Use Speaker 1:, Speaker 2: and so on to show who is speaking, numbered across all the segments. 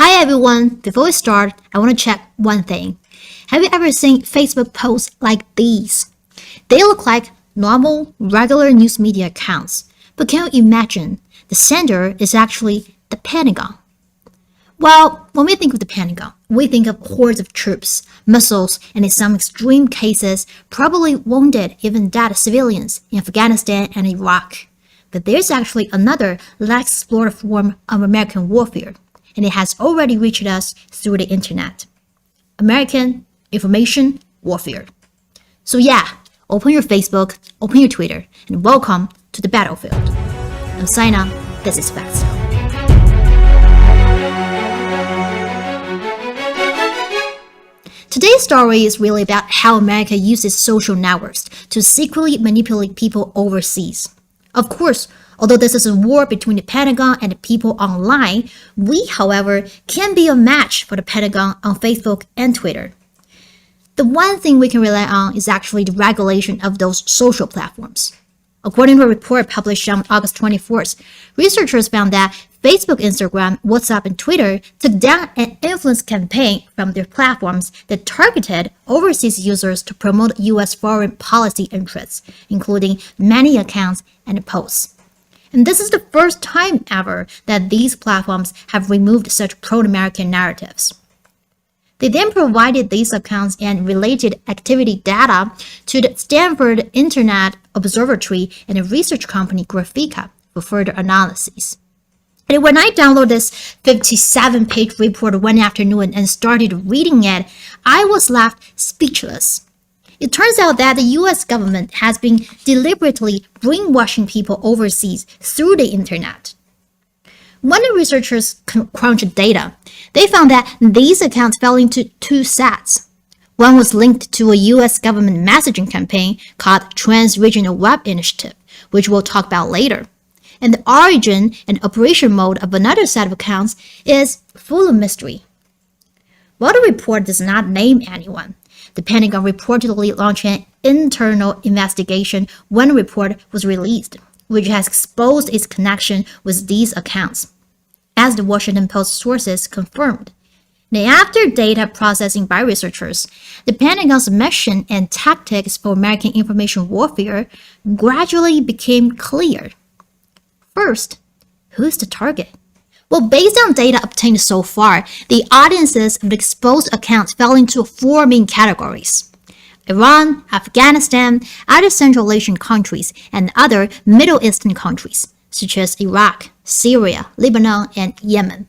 Speaker 1: Hi everyone, before we start, I want to check one thing. Have you ever seen Facebook posts like these? They look like normal, regular news media accounts, but can you imagine the sender is actually the Pentagon? Well, when we think of the Pentagon, we think of hordes of troops, missiles, and in some extreme cases, probably wounded, even dead civilians in Afghanistan and Iraq. But there's actually another less explored form of American warfare, and it has already reached us through the internet. American information warfare. So yeah, open your Facebook, open your Twitter, and welcome to the battlefield. I'm Tajna, this is Facts. Today's story is really about how America uses social networks to secretly manipulate people overseas. Of course, although this is a war between the Pentagon and the people online, we, however, can be a match for the Pentagon on Facebook and Twitter. The one thing we can rely on is actually the regulation of those social platforms. According to a report published on August 24th, researchers found that Facebook, Instagram, WhatsApp, and Twitter took down an influence campaign from their platforms that targeted overseas users to promote U.S. foreign policy interests, including many accounts and posts. And this is the first time ever that these platforms have removed such pro-American narratives. They then provided these accounts and related activity data to the Stanford Internet Observatory and a research company Graphica for further analysis. And when I downloaded this 57-page report one afternoon and started reading it, I was left speechless. It turns out that the US government has been deliberately brainwashing people overseas through the internet. When the researchers crunched data, they found that these accounts fell into two sets. One was linked to a US government messaging campaign called Trans-Regional Web Initiative, which we'll talk about later. And the origin and operation mode of another set of accounts is full of mystery. While the report does not name anyone, the Pentagon reportedly launched an internal investigation when the report was released, which has exposed its connection with these accounts, as the Washington Post sources confirmed. Now, after data processing by researchers, the Pentagon's mission and tactics for American information warfare gradually became clear. First, who's the target? Well, based on data obtained so far, the audiences of the exposed accounts fell into four main categories: Iran, Afghanistan, other Central Asian countries, and other Middle Eastern countries, such as Iraq, Syria, Lebanon, and Yemen.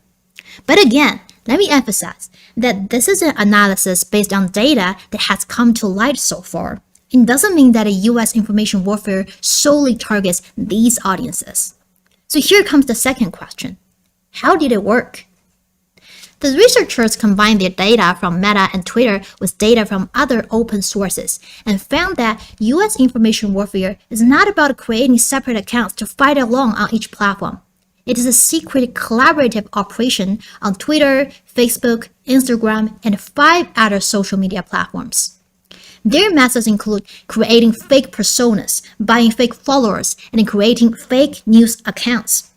Speaker 1: But again, let me emphasize that this is an analysis based on data that has come to light so far. It doesn't mean that a U.S. information warfare solely targets these audiences. So here comes the second question. How did it work? The researchers combined their data from Meta and Twitter with data from other open sources and found that U.S. information warfare is not about creating separate accounts to fight along on each platform. It is a secret collaborative operation on Twitter, Facebook, Instagram, and 5 other social media platforms. Their methods include creating fake personas, buying fake followers, and creating fake news accounts.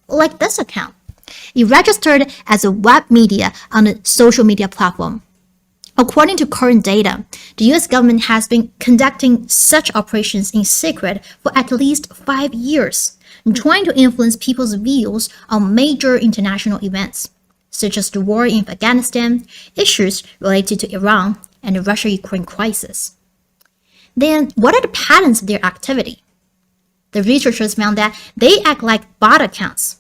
Speaker 1: Like this account. It registered as a web media on a social media platform. According to current data, the US government has been conducting such operations in secret for at least 5 years, trying to influence people's views on major international events, such as the war in Afghanistan, issues related to Iran, and the Russia-Ukraine crisis. Then, what are the patterns of their activity? The researchers found that they act like bot accounts.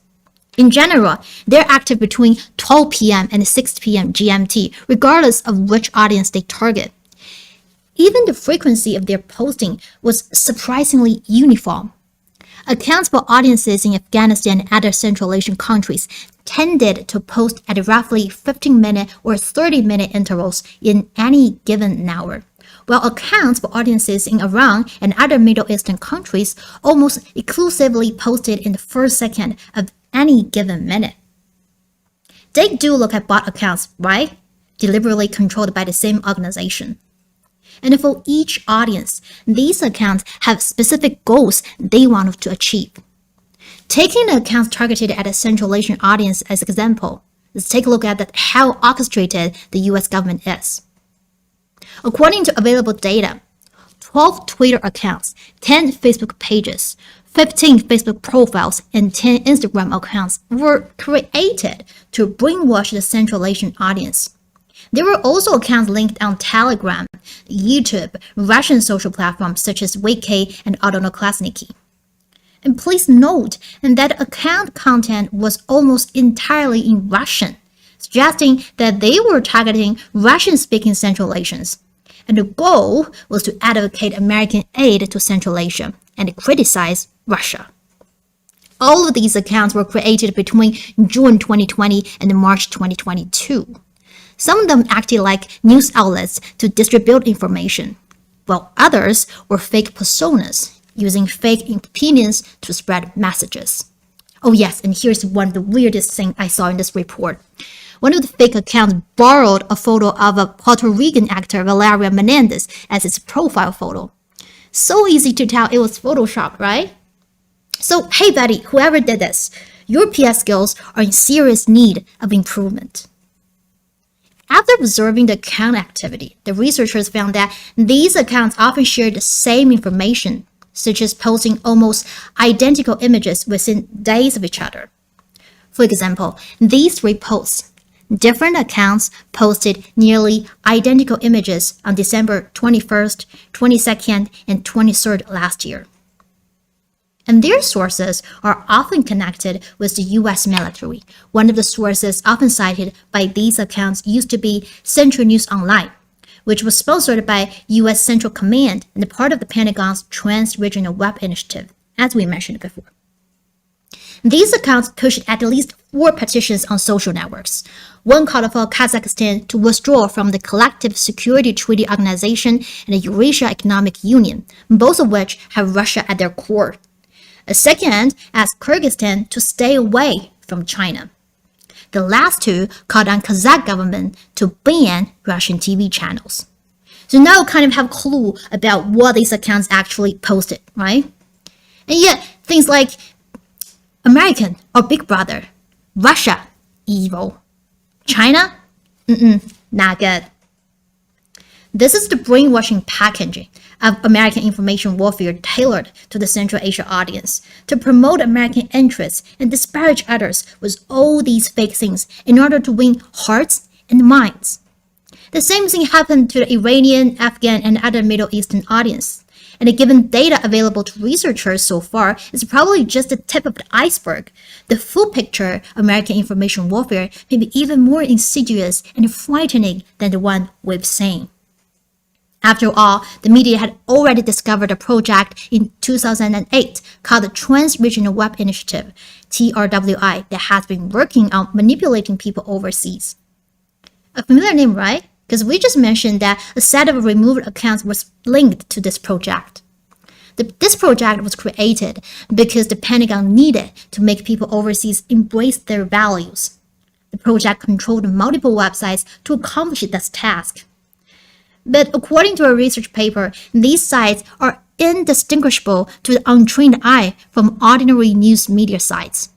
Speaker 1: In general, they're active between 12 p.m. and 6 p.m. GMT, regardless of which audience they target. Even the frequency of their posting was surprisingly uniform. Accounts for audiences in Afghanistan and other Central Asian countries tended to post at roughly 15-minute or 30-minute intervals in any given hour, while accounts for audiences in Iran and other Middle Eastern countries almost exclusively posted in the first second of any given minute. They do look at bot accounts, right? Deliberately controlled by the same organization. And for each audience, these accounts have specific goals they want to achieve. Taking the accounts targeted at a Central Asian audience as example, Let's take a look at how orchestrated the US government is. According to available data, 12 Twitter accounts, 10 Facebook pages, 15 Facebook profiles, and 10 Instagram accounts were created to brainwash the Central Asian audience. There were also accounts linked on Telegram, YouTube, Russian social platforms such as Wiki and Odonoklasniki. And please note that account content was almost entirely in Russian, suggesting that they were targeting Russian-speaking Central Asians. And the goal was to advocate American aid to Central Asia and criticize Russia. All of these accounts were created between June 2020 and March 2022. Some of them acted like news outlets to distribute information, while others were fake personas, using fake opinions to spread messages. Oh yes, and here's one of the weirdest things I saw in this report. One of the fake accounts borrowed a photo of a Puerto Rican actor, Valeria Menendez, as its profile photo. So easy to tell it was Photoshop, right? So, hey buddy, whoever did this, your PS skills are in serious need of improvement. After observing the account activity, the researchers found that these accounts often shared the same information, such as posting almost identical images within days of each other. For example, these 3 posts, different accounts posted nearly identical images on December 21st, 22nd, and 23rd last year. And their sources are often connected with the US military. One of the sources often cited by these accounts used to be Central News Online, which was sponsored by US Central Command and part of the Pentagon's Trans-Regional Web Initiative, as we mentioned before. These accounts pushed at least 4 petitions on social networks. One called for Kazakhstan to withdraw from the Collective Security Treaty Organization and the Eurasia Economic Union, both of which have Russia at their core. A second asked Kyrgyzstan to stay away from China. The last 2 called on Kazakh government to ban Russian TV channels. So now you kind of have a clue about what these accounts actually posted, right? And yet, things like American or Big Brother, Russia, evil, China, not good. This is the brainwashing packaging of American information warfare tailored to the Central Asia audience to promote American interests and disparage others with all these fake things in order to win hearts and minds. The same thing happened to the Iranian, Afghan, and other Middle Eastern audience. And the given data available to researchers so far is probably just the tip of the iceberg. The full picture of American information warfare may be even more insidious and frightening than the one we've seen. After all, the media had already discovered a project in 2008 called the Trans-Regional Web Initiative, TRWI, that has been working on manipulating people overseas. A familiar name, right? Because we just mentioned that a set of removed accounts was linked to this project. This project was created because the Pentagon needed to make people overseas embrace their values. The project controlled multiple websites to accomplish this task. But according to a research paper, these sites are indistinguishable to the untrained eye from ordinary news media sites.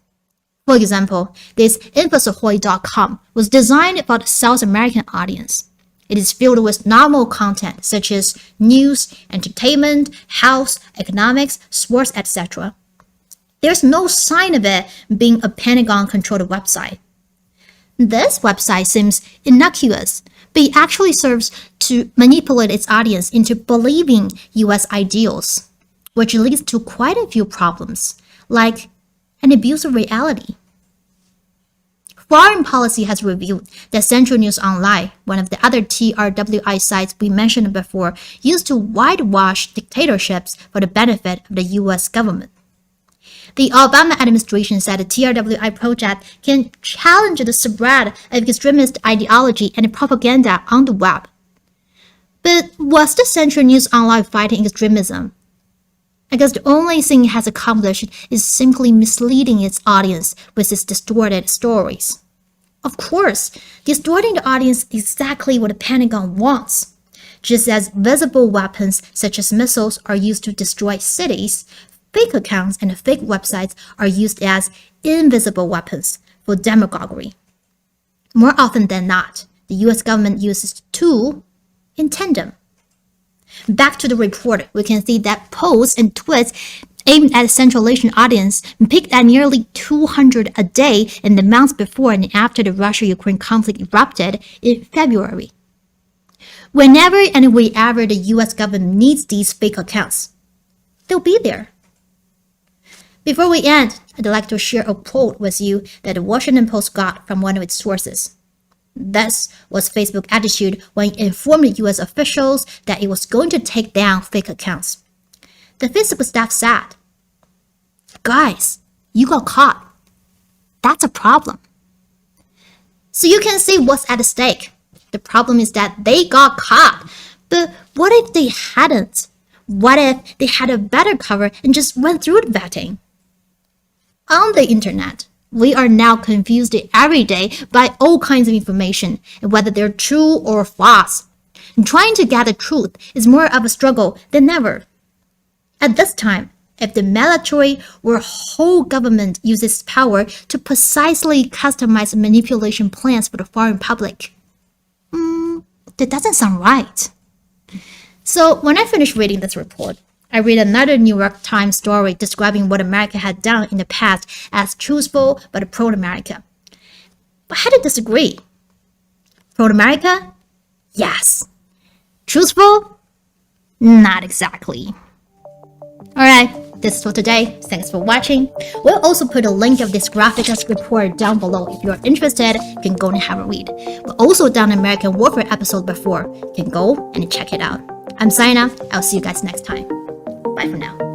Speaker 1: For example, this infosahoy.com was designed for the South American audience. It is filled with normal content such as news, entertainment, health, economics, sports, etc. There's no sign of it being a Pentagon-controlled website. This website seems innocuous, but it actually serves to manipulate its audience into believing US ideals, which leads to quite a few problems, like an abuse of reality. Foreign Policy has revealed that Central News Online, one of the other TRWI sites we mentioned before, used to whitewash dictatorships for the benefit of the US government. The Obama administration said the TRWI project can challenge the spread of extremist ideology and propaganda on the web. But was the Central News Online fighting extremism? I guess the only thing it has accomplished is simply misleading its audience with its distorted stories. Of course, distorting the audience is exactly what the Pentagon wants. Just as visible weapons such as missiles are used to destroy cities, fake accounts and fake websites are used as invisible weapons for demagoguery. More often than not, the US government uses two in tandem. Back to the report, we can see that posts and tweets aimed at a Central Asian audience peaked at nearly 200 a day in the months before and after the Russia-Ukraine conflict erupted in February. Whenever and wherever the US government needs these fake accounts, they'll be there. Before we end, I'd like to share a quote with you that the Washington Post got from one of its sources. This was Facebook's attitude when it informed US officials that it was going to take down fake accounts. The Facebook staff said, "Guys, you got caught. That's a problem." So you can see what's at stake. The problem is that they got caught. But what if they hadn't? What if they had a better cover and just went through the vetting? On the internet, we are now confused every day by all kinds of information, and whether they're true or false. And trying to get the truth is more of a struggle than ever. At this time, if the military or whole government uses power to precisely customize manipulation plans for the foreign public, that doesn't sound right. So when I finished reading this report, I read another New York Times story describing what America had done in the past as truthful but pro-America. But I had to disagree. Pro-America? Yes. Truthful? Not exactly. Alright, this is for today. Thanks for watching. We'll also put a link of this Graphicus report down below. If you're interested, you can go and have a read. We've also done an American Warfare episode before. You can go and check it out. I'm Tajna. I'll see you guys next time. Bye for now.